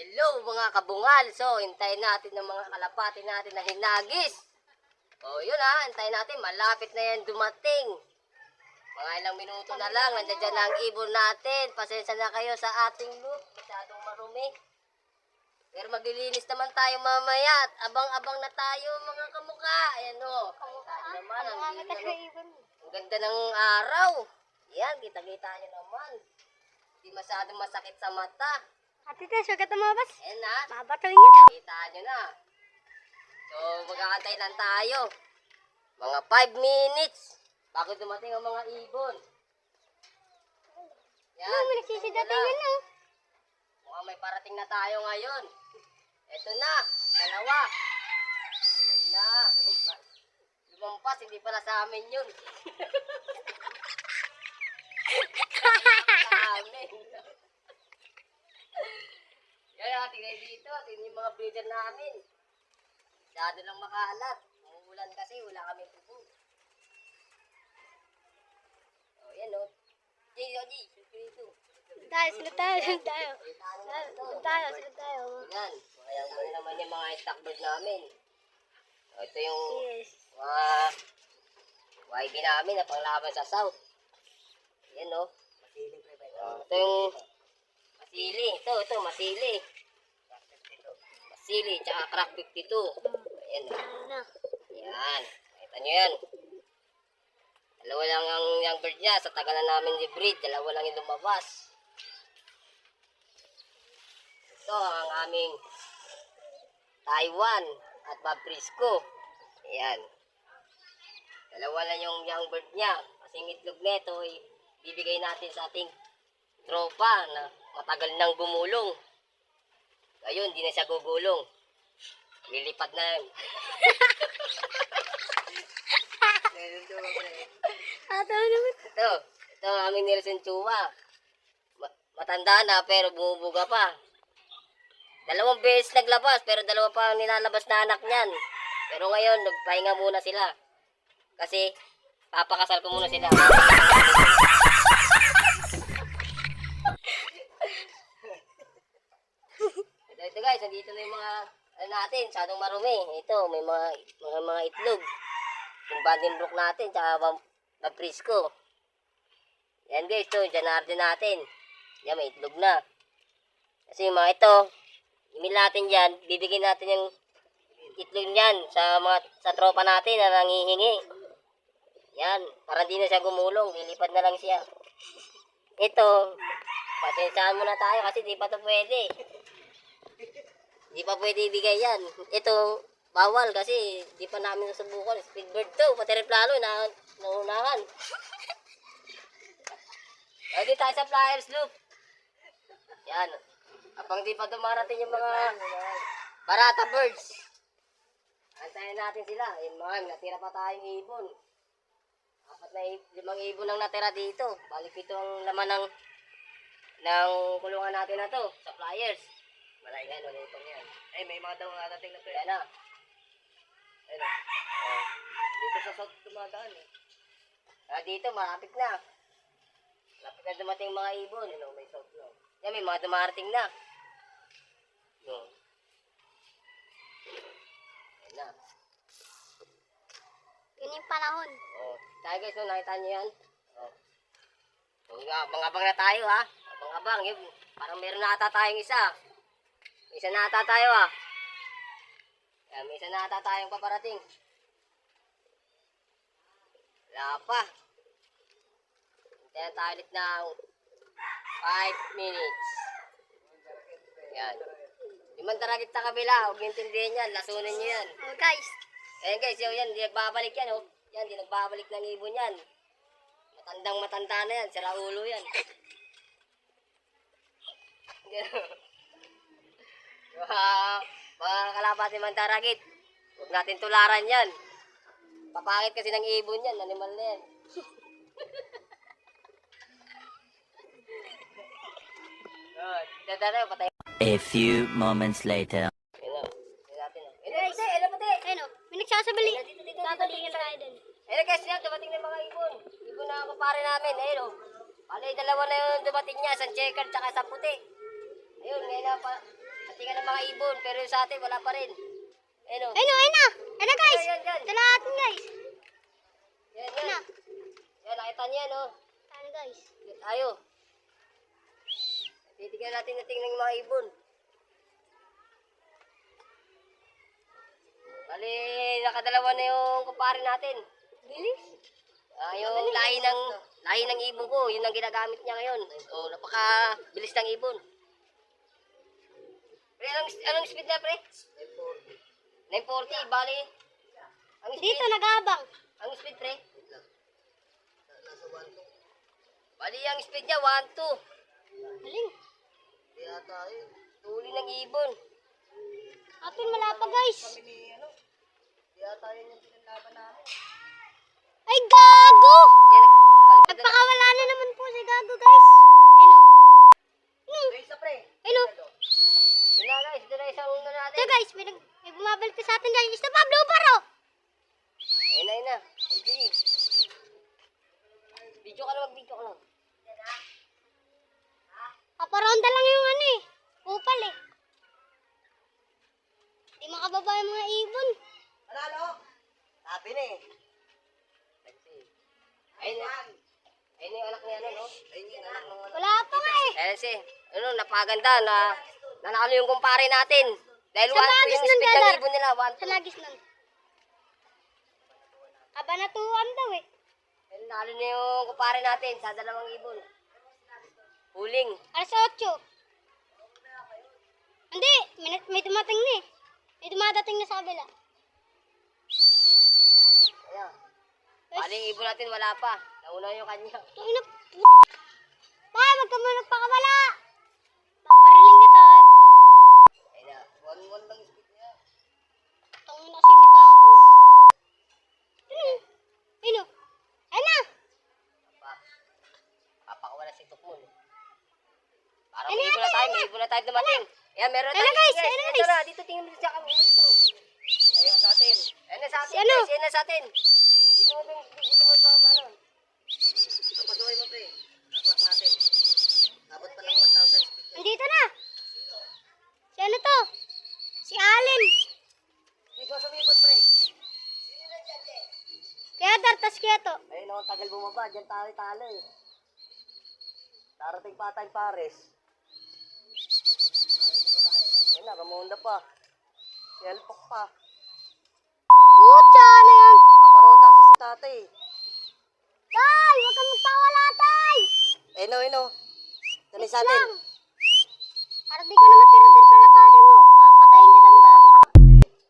Hello mga kabungal. So, hintayin natin ng mga kalapati natin na hinagis. O, yun ha. Hintayin natin. Malapit na yan dumating. Mga ilang minuto na lang. Nandiyan dyan na ang ibon natin. Pasensya na kayo sa ating look. Masyadong marumi. Pero maglilinis naman tayo mamaya. At abang-abang na tayo mga kamukha. Ayan o. Naman, ang ganda ng araw. Yan, kita-kita nyo naman. Hindi masyadong masakit sa mata. Ate Tess, huwag ka tumabas. Ayan na. Babatuloy niya. Kita nyo na. So, magkakantay lang tayo. Mga 5 minutes bago dumating ang mga ibon. Yan. May nagsisidating yun, oh. Mukhang may parating na tayo ngayon. Ito na. Dalawa. Ayan na. Lumampas. Hindi pala sa amin yun. Sa amin. Kaya tingnan dito, tingnan yung mga breeder namin. Masyado lang makalat. Umuulan kasi, wala kami tubo. O, yan o. G, dito. Sunod tayo. Sunod tayo. Yan. Kaya mo naman yung mga stock bird namin. O, ito yung Yes. mga YB namin na panglaban sa south. Yan o. Ito yung masili. Ito, masili. Masili, tsaka crack 52. Ayan o. Yan. Kita nyo yan. Dalawa lang ang young bird niya. Sa tagal na namin i-breed, dalawa lang yung lumabas. Ito ang aming Taiwan at Babrisco. Ayan. Dalawa lang yung young bird niya. Kasi yung itlog nito ay bibigay natin sa ating tropa na matagal nang gumulong. Ayun, di na siya gugulong. Lilipat na yun. Ataw naman. Ito ang aming Nelson Chua. Matanda na pero bumubuga pa. 2 beses naglabas pero 2 pa ang nilalabas na anak niyan. Pero ngayon, nagpahinga muna sila. Kasi papakasal ko muna sila. Ito guys, nandito na yung mga natin, sadong marumi. Ito, may mga itlog. Yung Vandenbroek natin, tsaka Babrisco. Yan guys, ito, Janarden natin. Yan, may itlog na. Kasi yung mga ito, imil natin dyan, bibigyan natin yung itlog niyan sa tropa natin na nangihingi. Yan, para di na siya gumulong, lilipad na lang siya. Ito, pasensyahan muna tayo kasi di pa ito pwede. Di pa pwede ibigay yan. Ito, bawal kasi di pa namin nasubukan. Speedbird to, pati replano, naunahan. Pwede tayo sa flyers loop. Yan. Kapag di pa dumarating yung mga barata birds. Antayin natin sila. Yung mga natira pa tayong ibon. 5 ibon ang natira dito. Balik ito ang laman ng kulungan natin na to sa flyers. Malay yan, malutong yan. Ay, may mga daw natating na to. Yan na. Ayun. Dito sa south dumadaan eh. Dito, malapit na. Malapit na dumating mga ibon. Ano, may south no. Yan, may mga dumarating na. No. Yan na. Yun yung panahon. Oh, tayo guys, no, nakita nyo yan? Oh. Abang-abang na tayo ha. Abang-abang. Parang meron na ata tayong isa. Isa na ata tayo ah. Yan, may isa na ata tayong paparating. Wala pa. Hintayin tayo ulit ng 5 minutes. Yan. Yung taragit sa kabila, huwag yung tindihin yan. Lasunin nyo yan. Oh, guys. Ayan guys, yan, hindi nagbabalik yan oh. Yan, hindi nagbabalik ng ibon yan. Matanda na yan, sira ulo yan. Mga kalapati mandaragit, huwag natin tularan yan. Papakit kasi ng ibon yan, animal na yan. Patay. A few moments later. Guys, Ayun, oh. May nagsasabali. Dito. Babalikan tayo din. Ayun guys, yan, dumating na mga ibon. Ibon na kapare namin, ayun o. Bali, 2 na yung dumating niya, isang checker tsaka isang puti. Ayun, ngayon na pa. At Titigan ng mga ibon, pero yung sa atin, wala pa rin. Ayun o. Ayun na. Ayun na guys. Yan, yan. Ito natin guys. Yan, Ayun na. yan. Yan, nakita niyo yan o. Ano guys? Yan tayo. Titigan natin na tingnan yung mga ibon. Bali, nakadalawa na yung kumpare natin. Bilis. Yung lahi ng ibon ko, yun ang ginagamit niya ngayon. O, napaka-bilis ng ibon. Pre, anong speed na, pre? 940, bali. Ang speed, Dito nag-aabang. ang speed, pre? Bali, ang speed niya, 1-2. Galing. Tuli ng ibon. Atin wala pa guys. Ay gago! Yan, Nagpakawala na naman po si gago guys. Ayun o. Ayun o. Yun na, guys. Ito na isang una natin. Ito guys, may bumabalik pa sa atin guys. Ito pa, blue paro. Ayun na, yun na. Ay, video ka na, mag-video ka lang. Paparonda lang yung ano eh. Kupal eh. Di makababa yung mga ibon. Sabi na eh. Ayun na. Ayun yung anak niya, ano, no? Ayun yung anak ng ano. Wala pa nga eh. Ayun si, ano, napaganda na nanalo yung kumpare natin. Dahil Sa 1-2 yung bagis nun, speed ng Dadar. ibon nila, Sa 1-2. lagis nun. Kabanatuan daw eh. Ayun, nanalo na yung kumpare natin sa dalawang ibon. Huling. Alas 8. Hindi, may dumating na eh. May dumadating na sa kabila. Ayan. Bali, yung ibon natin wala pa. Nauna yung kanya. Tangina. Bakit wag ka mo nagpakawala? Babariling kita. Ayun na. 1-1 lang yung speed niya. Tangina sinikapan eh. Ayun o. Ayun na. Papakawala si Tukmon. Parang Ano may yan, ibon na tayo, ano may yan? ibon na tayo dumating. Ayan, meron Ano, tayo. guys? Guys, Ano, ito guys? na, dito tingin mo sa kami. Dito. Ayun sa atin. Ayun na sa atin. Si ano? Guys, ayun na sa atin. Dito mo sa ano. Kapasuhay mo, pre. Naklak natin. Abot pa ng 1,000 speed. Nandito na. Si ano to? Si Allen. Dito sa ibon, pre. Kaya dartas kaya to. Ayun ako, tagal bumaba. Diyan talo eh. Darating pa tayong pares. Ayun na, kamonda pa. Selfok pa. Pucha, ano yan? Paparonda si tatay. Tay, huwag kang magpawala, tay. Ayun. Tani sa Lang. atin. Para di ko na matira-dir kalapate mo. Papatayin kita ng gago.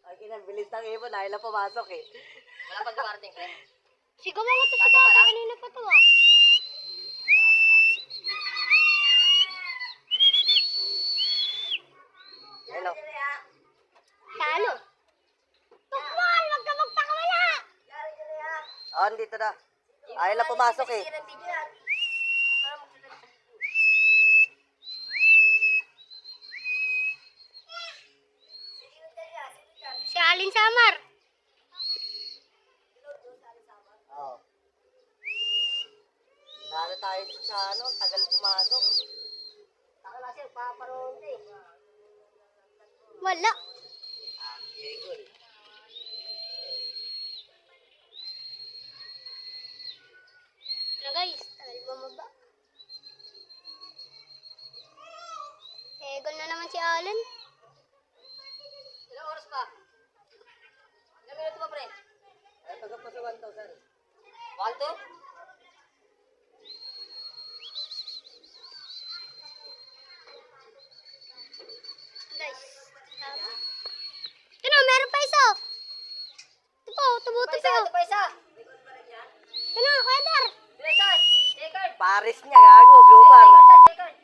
Ay, kinabilis ng ibon. Ayaw lang pumasok eh. Wala pa dumarating, pre. Sigaw mo to si tatay. Kanina pa to ah. Ayun. Talo. Tukman, huwag ka magpakawala. Oh, dito na. Ayaw lang pumasok eh. Si Alin Samar. Oo. Lalo tayo sa ano, tagal pumasok. Taka na siya, paparonda eh. Wala. Yegol. Ano guys, tagal bumaba. Egol na naman si Allen. Ilang oras pa? Ilang minuto pa, pre? Ay, pagka pa sa 1,000. 1,2? Guys, tama. Ano, meron pa isa. Ito po, tubuto Ito po. pa isa. Ano, Kuya Dar? Ito isa. J-card. Paris niya, gago, blue bar. J-card.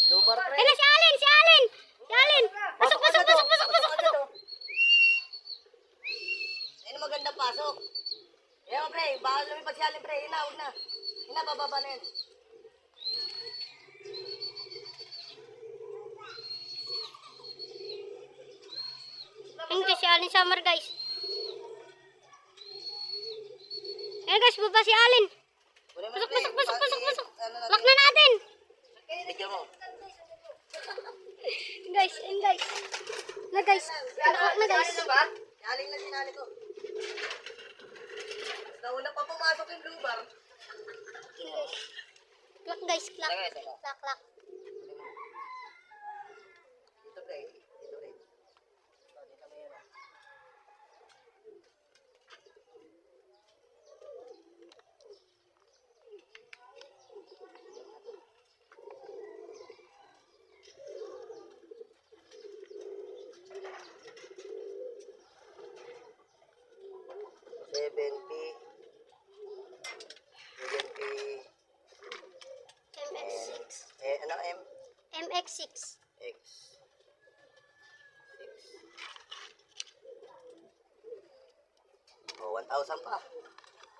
Blue bar, pre. Ano, si Allen, si Allen. Si Allen. Pasok, pasok, pasok, pasok, pasok, pasok. Ayun, maganda pasok. Ayun, pre, bawal lumipad si Alin, pre. Huwag na. Bababa na yan. Hindi si Allen Samar, guys. Ayan guys, baba si Allen. Pasok, pasok, pasok, pasok, pasok. Lock na natin. Bigyan mo. guys, ayun guys. Na guys, naklak na guys. Ano ba? Yaling na sinali ko. Nauna pa pumasok yung blue bar. Klak guys, klak. Sige, sige. Klak, klak. Dito pre. Dito pre. So, dito mo yan. MX6. Ano M? MX6. X. 6. Oh, 1,000 pa.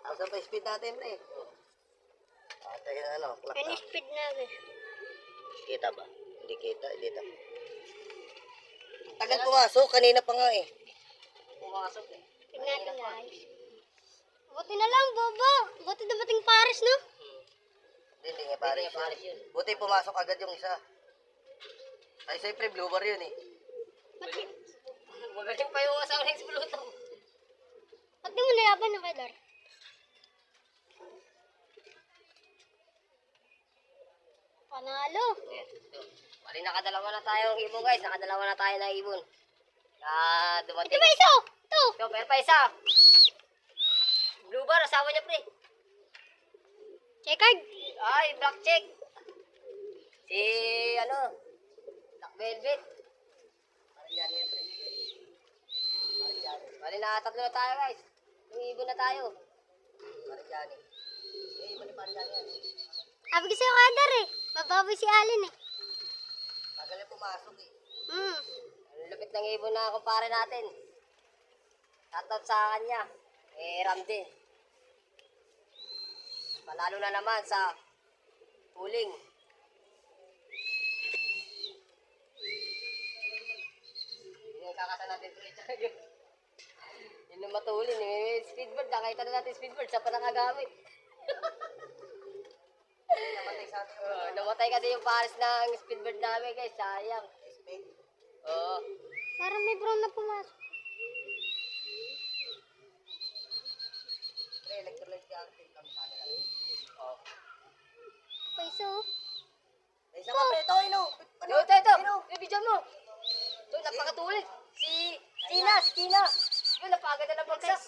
1,000 pa speed natin, pre. Ate, ano, clock Ano na. speed namin? Kita ba? Hindi kita, dito. Tagal pumasok, kanina pa nga eh. Pumasok eh. Tignan natin guys. Buti na lang, bobo. Buti dumating Paris, no? Hindi nga Paris Paris yun. yun. Buti pumasok agad yung isa. Ay, siyempre, blue bar yun eh. Magaling pa yung asawa ng Bluto. Ba't di mo nilaban na Kedar? Panalo. Bali nakadalawa na tayong ibon guys. Nakadalawa na tayo ng ibon. Ito Dumating. ba isa? Ito. Ito, meron pa isa. Blue bar, asawa niya pre. Check card. Ay, black check. Si, ano, Black Velvet. Bali na tatlo na tayo guys. Yung ibon na tayo. Marijani. Eh, iba ni Marijani yan. Sabi ko sa'yo Kedar eh. Bababoy si Alin eh. Tagal yung pumasok eh. Ang lupit ng ibon na kumpare natin. Shoutout sa kanya. Ram din. Panalo na naman sa huling. Yung kakasan natin tuloy tayo. Yun yung matulin. May speedbird. Nakita na natin speedbird. Sa pa nakagamit. Namatay sa atin. Namatay kasi yung pares ng speedbird namin guys. Sayang. Speed. Oo. Parang may brown na pumasok. Pre, electrolyte ka. Kami sa kanila. Oh. Pa isa oh. Eh, isa ka pre, ito, ino. Ano? Ito. Ino. Yung video mo. Ito, napakatulit. Si Tina. Yun, napakaganda ng bagsak.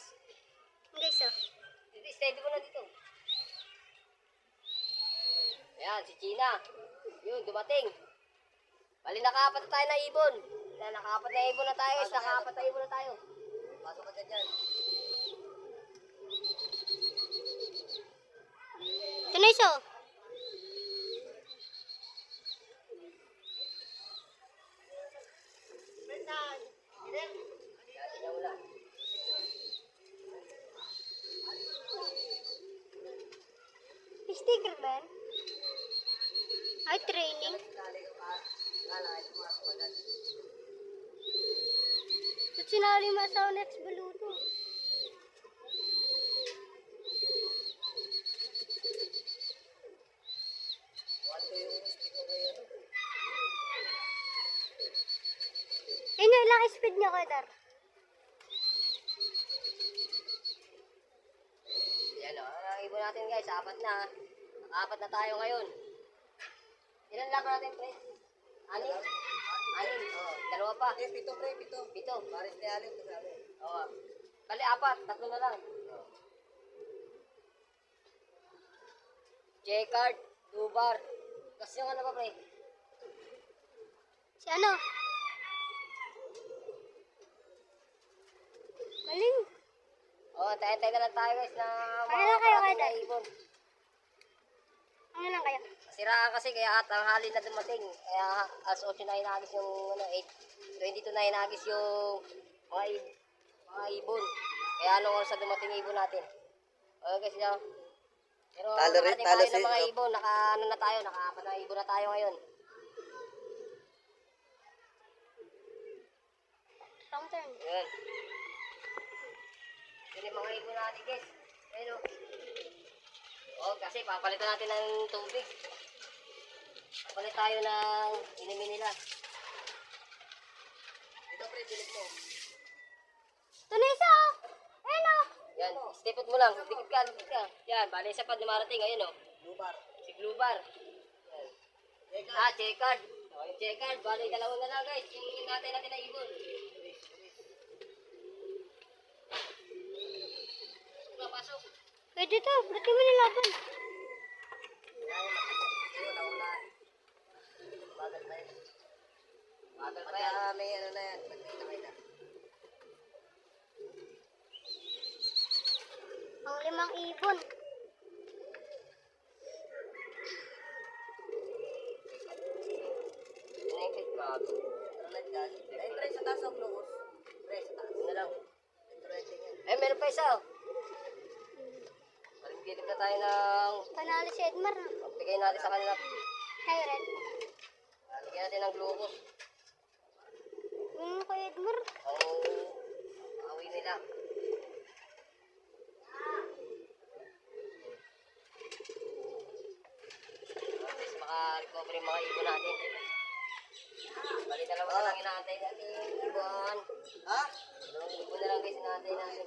Guys oh. Steady mo na dito. Ayan, si Tina. Yun, dumating. Bali, nakaapat na tayo na ibon. Nakaapat na ibon na tayo guys. Nakaapat na ibon na tayo. Pasok ka dyan. Ito na isa oh. Tingnan mo lang. Sticker ba yan? Ay, training. Kala yung kala, ay pumasok agad. Ba't sinali mo sa next baluto? Wato yung speaker ngayon. Ayun na, ilang speed niya Kedar? Yan o. Ang ibon natin guys. Apat na. Apat na tayo ngayon. Ilan laban natin pre? Anim? Anim. Oh, dalawa pa. Eh, pito pre, pito. Pito. Paris ni Alin, kasama. Oo. Bali, apat. Tatlo na lang. J-card, Dubar. Kasi yung ano ba, pre? Si ano? Galing. Oo, tayo-tayo na lang tayo guys na Ano lang kayo, parating Kedar? na ibon. Ano lang kayo? Siraan kasi kaya tanghali na dumating. Kaya alas 8 na hinagis yung ano, 22 na hinagis yung mga ibon. Kaya anong oras na dumating yung ibon natin. Okay guys, no? Pero Talo rin, nakarating talo tayo ng si- mga ibon. Ano na tayo, nakaapat na ibon na tayo ngayon. Wrong turn. Yun. Yun yung mga ibon natin guys. Ayun o. Oh, kasi papalitan natin ng tubig. Papalit tayo ng inumin nila. pilit mo. Ito na isa, oh. Ayun, oh. Yan, stepot mo lang. Dikit ka, dikit ka. Yan, bali isa pa dumarating. Ayun, oh. Blue bar. Si Blue Bar. Yan. Checkered. Okay, checkered. Bali, dalawa na lang, guys. Yung natin na ibon. Pasok. Pwede to, pwede mo nilaban. Bagal pa yun. Bagal pa Kaya yan. may ano na yan. Magkita na. Ang 5 ibon. Naked crab. Tulad yan. Ay, try sa taas ang lukos. Try sa taas. Yun na lang. Try din yan. Meron pa isa, oh. Malimgilip na tayo ng... Panalo si Edmar, na. Bigay natin sa kanila. Hey, Red. Bigyan natin ng glucose. Yung kay Edmar. Ang awi nila. At least maka-recover yung mga ibon natin. Bali, dalawa na lang inaantay natin yung ibon. Ha? Dalawang ibon na lang guys inaantay natin.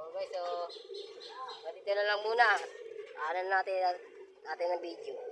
Okay, so dito na lang muna. Aanan natin ng video.